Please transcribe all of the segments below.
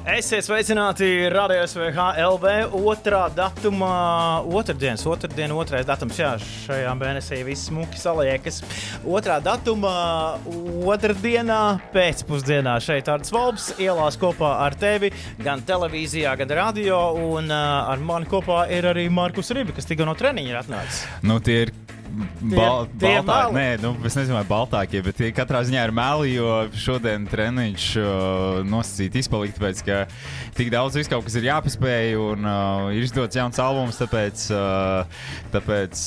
Esiet sveicināti Radio SVH LV otrdienas, 2. datums, jā, šajā mēnesī viss smuki saliekas. 2. datuma, otrdienā, pēcpusdienā šeit Ards Volbs ielās kopā ar tevi, gan televīzijā, gan radio, un ar mani kopā ir arī Markus Ribi, kas tikko no treniņa ir atnācis. Nu, tie ir baltāki, nē, es nezinu, vai baltākie, bet tie katrā ziņā ir meli, jo šodien treniņš nosacīt izpalikt, tāpēc, ka tik daudz viss kaut kas ir jāpaspēj un ir izdots jauns albums, tāpēc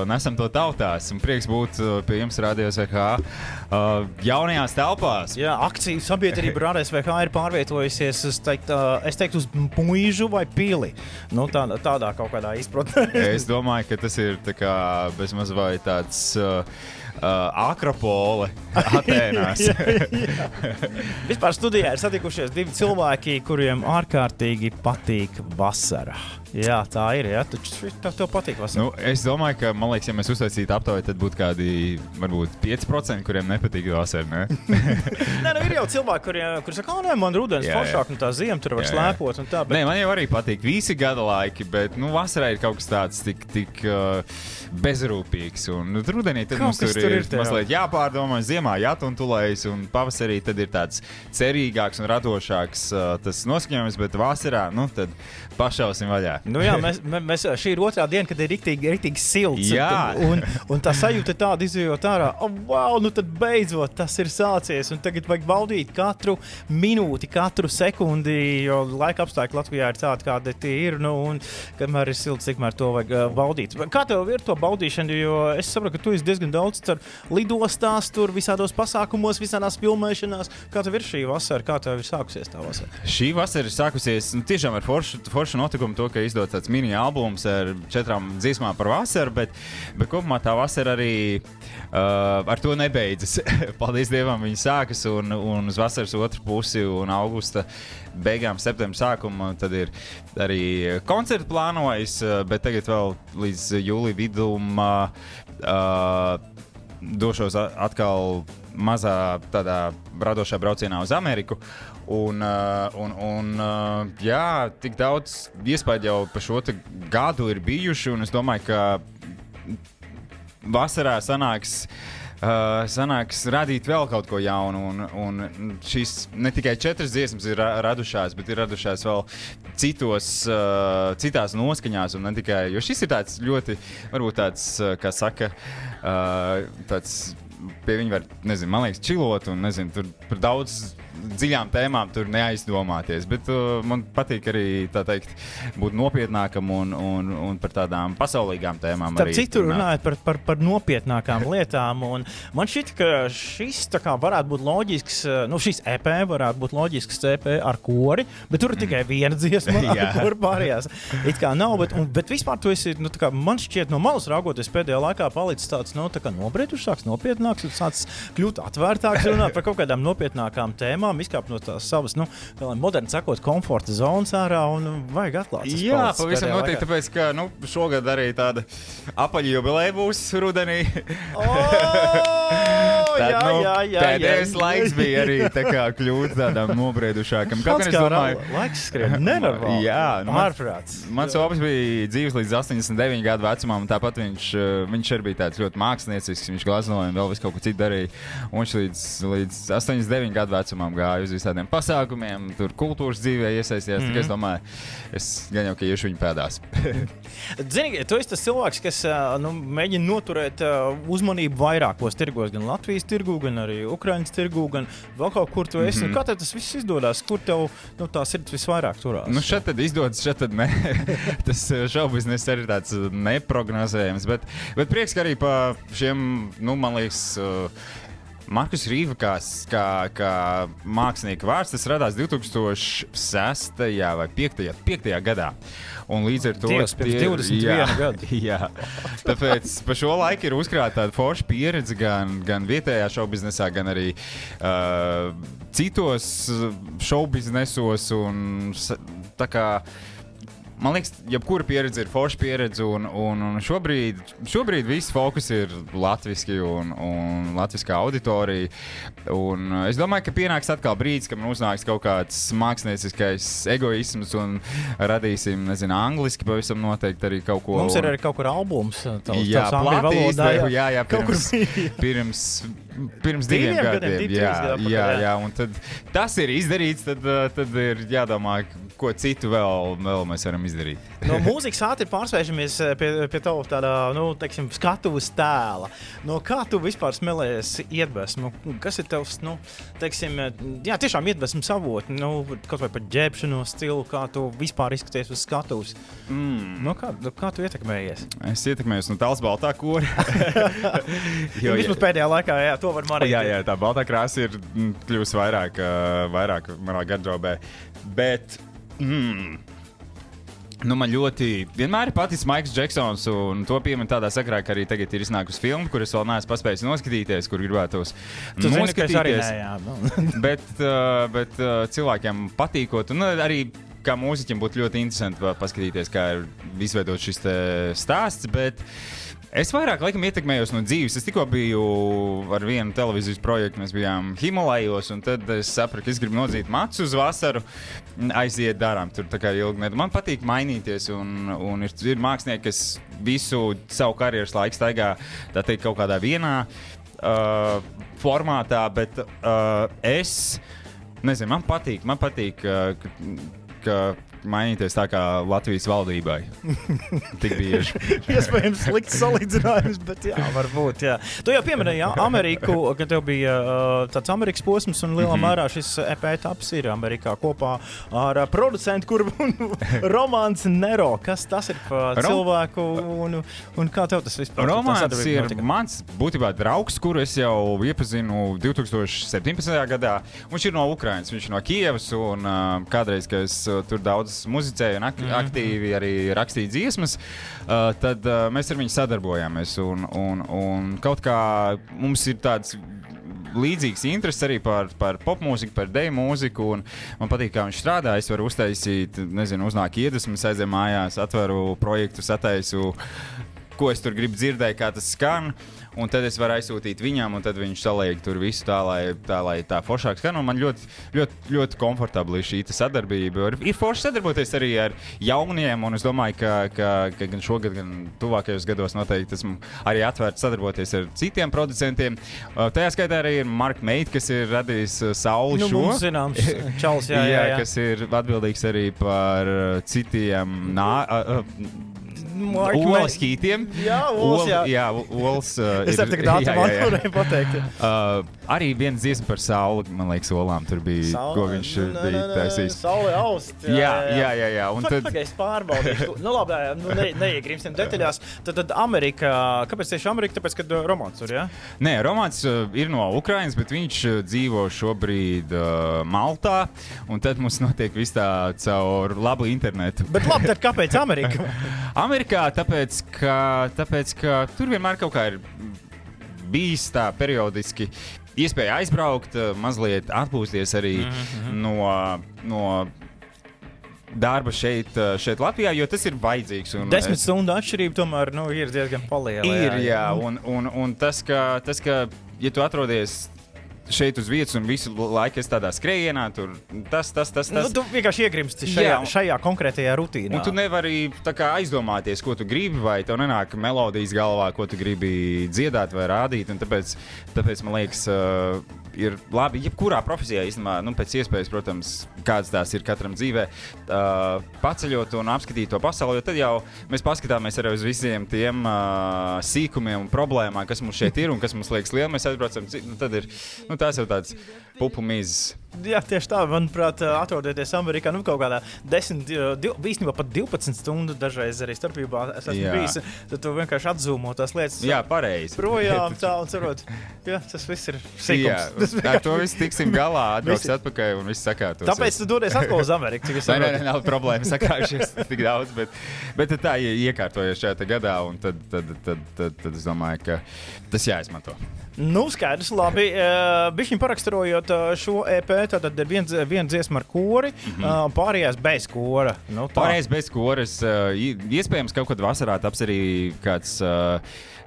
nesam to tautās. Un prieks būt pie jums Radio SVH jaunajās telpās. Jā, akciju sabiedrība Radio SVH ir pārvietojusies, es teiktu uz Muižu vai Pili. Nu, tādā kaut kādā izpratnē. Es domāju, ka tas ir tā kā bezmaz vai tāds Akropole Atēnās. jā. Vispār studijā ir satikušies divi cilvēki, kuriem ārkārtīgi patīk vasara. Jā, tā ir, jā, taču tev patīk vasara. Nu, es domāju, ka, man liekas, ja mēs uztaisītu aptauju, tad būtu kādi, varbūt 5%, kuriem nepatīk vasara, ne? Nē, nu ir jau cilvēki, kuri saka, nē, man rudens foršāk, un tā ziema tur var slēpot un tā. Bet... Nē, man jau arī patīk visi gada laiki, bet, nu, vasarā ir kaut kas tāds tik bezrūpīgs, un rudenī tad mums tur ir mazliet jāpārdomā, ziemā jātuntulējas, un pavasarī tad ir tāds cerīgāks un radošāks tas noskaņojums, bet vasarā, nu, tad pašausim vaļā. Nu jā, mēs šī ir otrā diena, kad ir riktīgi silts. Jā. Un tā sajūta tāda izjūt ārā, wow, nu tad beidzot tas ir sācies, un tagad vajag baudīt katru minūti, katru sekundi, jo laika apstākļi Latvijā ir tādi, kādi tie ir, nu, un kamēr ir silts, tikmēr to vajag baudīt. Kā tev ir to baudīšanu, jo es saprotu, ka tu esi diezgan daudz ar lidostās, tur visādos pasākumos, visādās filmēšanās. Kā tev ir šī vasara, kā tev ir sākusies tā vasara? Šī vasara ir sākusies tiešām ar foršu notikumu, to, ka izdots tāds mini-albums ar 4 dziesmām par vasaru, bet kopumā tā vasara arī ar to nebeidzas. Paldies Dievam, viņi sākas un uz vasaras otru pusi un augusta beigām, septembra sākumu, tad ir arī koncerti plānojas, bet tagad vēl līdz jūlija vidum došos atkal mazā tādā radošā braucienā uz Ameriku. Un jā, tik daudz iespēju jau par šo gadu ir bijuši, un es domāju, ka vasarā sanāks radīt vēl kaut ko jaunu, un šīs ne tikai 4 dziesmas ir radušās, bet ir radušās vēl citās noskaņās, un ne tikai, jo šis ir tāds ļoti, varbūt tāds, kā saka, tāds, pie viņa var, nezinu, man liekas, čilot, un nezinu, tur par daudz dziļām tēmām tur neaizdomāties, bet man patīk arī, tā teikt, būt nopietnākam un par tādām pasaulīgām tēmām. Starp citu runājot par nopietnākām lietām, un man šķiet, ka šis tā kā varētu būt loģisks, nu šis EP varētu būt loģisks EP ar kori, bet tur ir tikai viena dziesma, kur pārējās it kā nav, bet vispār tu esi, nu tā kā man šķiet no malas raugoties pēdējā laikā palicis tāds, nu tā kā nobriedušāks, nopietnāks, un sācis kļūt atvērtāks, runāt par kaut kādām nopietnākām tēmām, izkāpt no tās savas, nu, moderni sakot, komforta zonas ārā un vajag atklāts. Jā, pavisam notiek, tāpēc, ka, nu, šogad arī tāda apaļa jubileja būs rudenī. Pēdējais laiks bija arī tā kā kļūt tādām nobriedušākam. Kāds kā laiks skrien, nenormāli. Jā, ārprāts. Mans opis bija dzīves līdz 89 gadu vecumam, un tāpat viņš arī bija tāds ļoti māksliniecisks, viņš glaznoja un vēl visu kaut ko citu darīja. Un viņš līdz 89 gadu vecumam gāju uz visādiem pasākumiem, tur kultūras dzīvē iesaistījās, tikai es domāju, es gan jau, ka iešu viņu pēdās. Zini, tu esi tas cilvēks, kas mēģina noturēt uzmanību vairākos tirgos, gan Latvijas tirgu, gan arī Ukrainas tirgu, gan vēl kaut kur tu esi. Kā tev tas viss izdodas? Kur tev tā sirds visvairāk turās? Nu, šeit tad izdodas, šeit tad ne. Tas šoubiznes arī tāds neprognozējams, bet prieks, ka arī pa šiem, nu, man liekas, Markus Rīva kā mākslinieka vārds, tas radās 2006. vai 5. gadā. Un līdz ar to Dievs, pēc 21 gadu. Jā. Tāpēc pa šo laiku ir uzkrāta tāda forša pieredze gan vietējā šoubiznesā, gan arī citos šoubiznesos. Un tā kā man liekas, jebkura pieredze ir forša pieredze, un šobrīd viss fokus ir latviski un latviskā auditorija. Un es domāju, ka pienāks atkal brīdis, kad man uznāks kaut kāds mākslinieckais egoisms un radīsim, nezinu, angliski pavisam noteikti arī kaut ko. Mums ir arī kaut kur albums. Jā, pirms 2 gadiem. Jā, un tad tas ir izdarīts, tad ir jādomā, ko citu vēl mēs varam izdarīt. No mūzikas ātri pārsvēršamies pie tavu tādā, teiksim, skatuves tēla. No kā tu vispār smēlējies iedvesmu? Kas ir tavs, teiksim, tiešām iedvesmas avoti, kaut vai par ģērbšanos stilu, kā tu vispār izskaties uz skatuves? Kā tu ietekmējies? Es ietekmējos no tāls baltā kora. Vismaz pēdējā laikā, to var marīt. Jā, tā baltā krāsa ir kļūst vairāk manā gardrobē. Bet man ļoti vienmēr ir paticis Maikls Džeksons, un to piemin tādā sakarā, ka arī tagad ir iznākusi filma, kuras vēl neesmu paspējis noskatīties, kur gribētos noskatīties. Bet cilvēkiem patīkot, un arī kā mūziķiem būtu ļoti interesanti paskatīties, kā ir izveidot šis stāsts, bet es vairāk laikam ietekmējos no dzīves. Es tikko biju ar vienu televīzijas projektu, mēs bijām Himalajos, un tad es sapratu, ka es gribu nodzīt matus uz vasaru, aiziet darām tur tā kā ilgi. Man patīk mainīties, un ir mākslinieki, kas visu savu karjeras laiku staigā, tā teikt, kaut kādā vienā formātā, bet es nezinu, man patīk, ka mainīties tā kā Latvijas valdībai. Tik bieži. Iespējams slikts salīdzinājums, bet jā, varbūt, jā. Tu jau pieminēji Ameriku, ka tev bija tāds Amerikas posms, un lielā mērā šis EP etaps ir Amerikā kopā ar producentu, kur Romāns Nero. Kas tas ir par cilvēku, un kā tev tas vispār? Romāns ir mans būtībā draugs, kuru es jau iepazinu 2017. gadā. Viņš ir no Ukrainas, viņš ir no Kievas, un kādreiz, ka es tur daudz muzicēju un aktīvi arī rakstīju dziesmas, tad mēs ar viņu sadarbojāmies. Un kaut kā mums ir tāds līdzīgs intereses arī par popmūziku, par deju mūziku, un man patīk, kā viņš strādā. Es varu uztaisīt, uznāk iedvesmas, aizēju mājās, atveru projektu, sataisu, ko es tur gribu dzirdēt, kā tas skan. Un tad es varu aizsūtīt viņam, un tad viņš saliek tur visu tā, lai tā foršāk skan. Un man ļoti, ļoti, ļoti komfortabli šī sadarbība. Ir forši sadarboties arī ar jauniem, un es domāju, ka gan šogad, gan tuvākajos gados noteikti esmu arī atvērts sadarboties ar citiem producentiem. Tajā skaitā arī ir Mark Mate, kas ir radījis Sauli šo. Mums zināms, Čals, jā. Kas ir atbildīgs arī par citiem Olas hītiem. Jā, Olas, jā. Jā, Olas es ar tik dātu man varēju pateikt. Arī viens dziesma par Sauli, man liekas, Olām tur bija, ko viņš bija taisījis. Sauli aust. Jā. Un tad es pārbaudīšu. Labi, neiegrimstam detaļās. Tad Amerika, kāpēc tieši Amerika? Tāpēc, kad Romāns tur, jā? Nē, Romāns ir no Ukrainas, bet viņš dzīvo šobrīd Maltā, un tad mums notiek viss tā caur labu internetu. Bet labi, tad kāpēc Amerika? Amerikā, tāpēc, ka tur vienmēr kaut kā ir bijis tā periodiski iespēja aizbraukt, mazliet atpūsties arī no darba šeit Latvijā, jo tas ir vajadzīgs. 10 stundu atšķirība tomēr ir diezgan paliela. Jā. Un tas, ka ja tu atrodies šeit uz vietas un visu laiku es tādā skrējienā, tur tas. Tu vienkārši iegrimsti šajā konkrētajā rutīnā. Un tu nevari tā kā aizdomāties, ko tu gribi, vai tev nenāk melodijas galvā, ko tu gribi dziedāt vai rādīt, un tāpēc man liekas, ir labi, jebkurā profesijā īstenībā, pēc iespējas, protams, kādas tās ir katram dzīvē, paceļot un apskatīt to pasauli, jo tad jau mēs paskatāmies arī uz visiem tiem sīkumiem un problēmām, kas mums šeit ir un kas mums liekas lieli, mēs aizbraucam, tad ir, tās jau tāds pupu mīzes. Jā, tieši tā, manuprāt, atrodoties Amerikā, kaut kādā 10, īstenībā pat 12 stundu dažreiz arī starpībā es esmu bijis, tad tu vienkārši atzūmo tās lietas. Jā, pareizi. Projām tā un cerot, tas viss ir sīkums. Ar to viss tiksim galā, atbrauks atpakaļ un viss sakārtos. Tāpēc tu dodies atkal uz Ameriku, cik es saprotu. Nē, nav problēma, sakāršies tik daudz, bet tā iekārtojies šajā gadā, un tad es domāju, ka tas jāizmanto. Skaidrs, labi. Bišķiņ paraksturojot šo EP, tad ir viena dziesma ar kori, pārējās bez kora. Nu, pārējais bez koras. Iespējams, kaut kad vasarā taps arī kāds,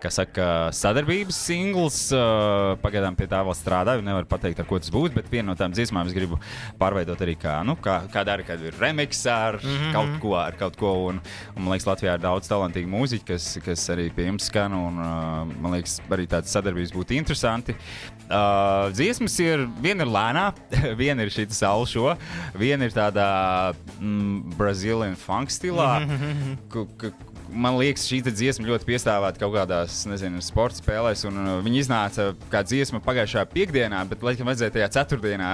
kā saka, sadarbības singls. Pagaidām pie tā vēl strādāju, nevaru pateikt, ar ko tas būs, bet viena no tām dziesmām es gribu pārveidot arī kā dara, kad ir remix ar kaut ko. Un man liekas, Latvijā ir daudz talantīgu mūziķu, kas arī pie jums skan, un man liekas, arī tādas sadarbības būtu interesanti. Dziesmas viena ir lēnā, viena ir šita saule šo, viena ir tādā Brazilian funk stilā. Man liekas, šī dziesma ļoti piestāvāt kaut kādās, nezinu, sporta spēlēs, un viņi iznāca kā dziesma pagājušajā piekdienā, bet laikam vajadzēja tajā ceturtdienā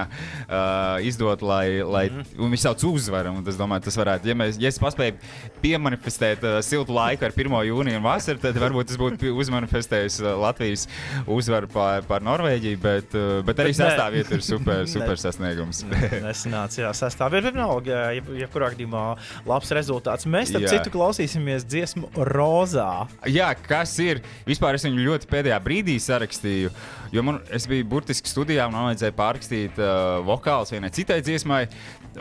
izdot, lai un viņš sauc uzvaru, un es domāju, tas varētu, ja es paspēju piemanifestēt siltu laiku ar 1. jūniju un vasaru, tad varbūt tas būtu uzmanifestējis Latvijas uzvaru pār Norvēģiju, bet arī sastāvvieta ir super sasniegums. Nesanāca, jā, sastāvvieta, bet vienalga, jebkurā gadījumā labs rezultāts. Mēs tam citu klausīsimies dziesmu Rozā. Jā, kas ir? Vispār es viņu ļoti pēdējā brīdī sarakstīju, jo es biju burtiski studijā un man vajadzēja pārrakstīt vokālus vienai citai dziesmai,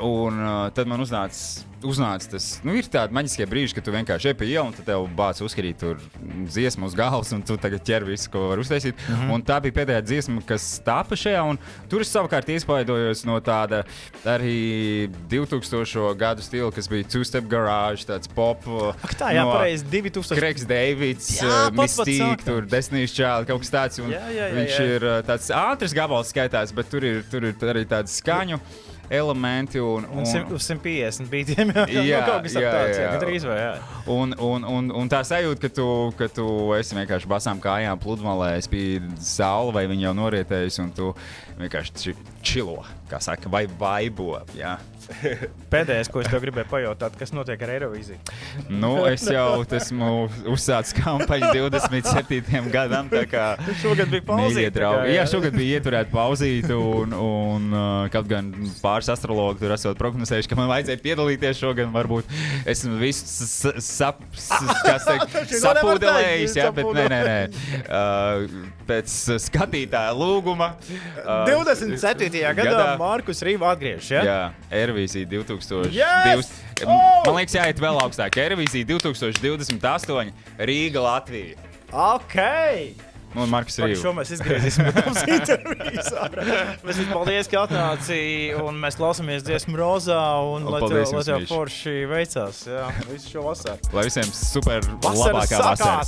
un tad man uznāca tas, ir tādi maģiskie brīži, ka tu vienkārši ej pie ielu un tad tev bāc uzkrīt tur dziesmu uz galvas un tu tagad ķer visu, ko var uztaisīt. Un tā bija pēdējā dziesma, kas tāpa šajā, un tur es savukārt iespaidojos no tāda arī 2000. Gadu stila, kas bija Two-Step Garage, tāds pop. Ak tā, jā, pareizi, 2000. Craigs Davids, Mystique, tur Destiny's Child, kaut kas tāds, un viņš ir tāds ātrs gabals skaitās, bet tur ir arī tāds skaņu elementi un 150 beatiem jau kaut kas tāds, gandrīz vai, jā. Un tā sajūta, ka tu esi vienkārši basām kājām pludmalē, spīd saule vai viņa jau norietējusi un tu vienkārši čilo, kā saka, vai vaibo, jā. Pēdējais, ko es tev gribēju pajautāt, kas notiek ar Eirovīziju? Es jau esmu uzsācis kampaņu 27. gadam, tā kā šogad bija pauzīte. Jā, šogad bija ieturēta pauzīte, un kaut gan pāris astrologi tur esot prognozējuši, ka man vajadzēja piedalīties šogad, varbūt esmu visu sapūdelējis, jā, bet nē. Pēc skatītāja lūguma 27. gadā Markus Rīva atgriežas, jā? Jā, Eirovīzija 2020. Yes! Man liekas, jāiet vēl augstāk. Eirovīzija 2028, Rīga, Latvija. Ok! Un Markus Rīva. Šo mēs izgriezīsim mums intervijas. Mēs paldies, ka atnāci, un mēs klausāmies dziesmu Rozā, un lai tev forši veicās. Jā, visu šo vasaru. Lai visiem super labākā vasara.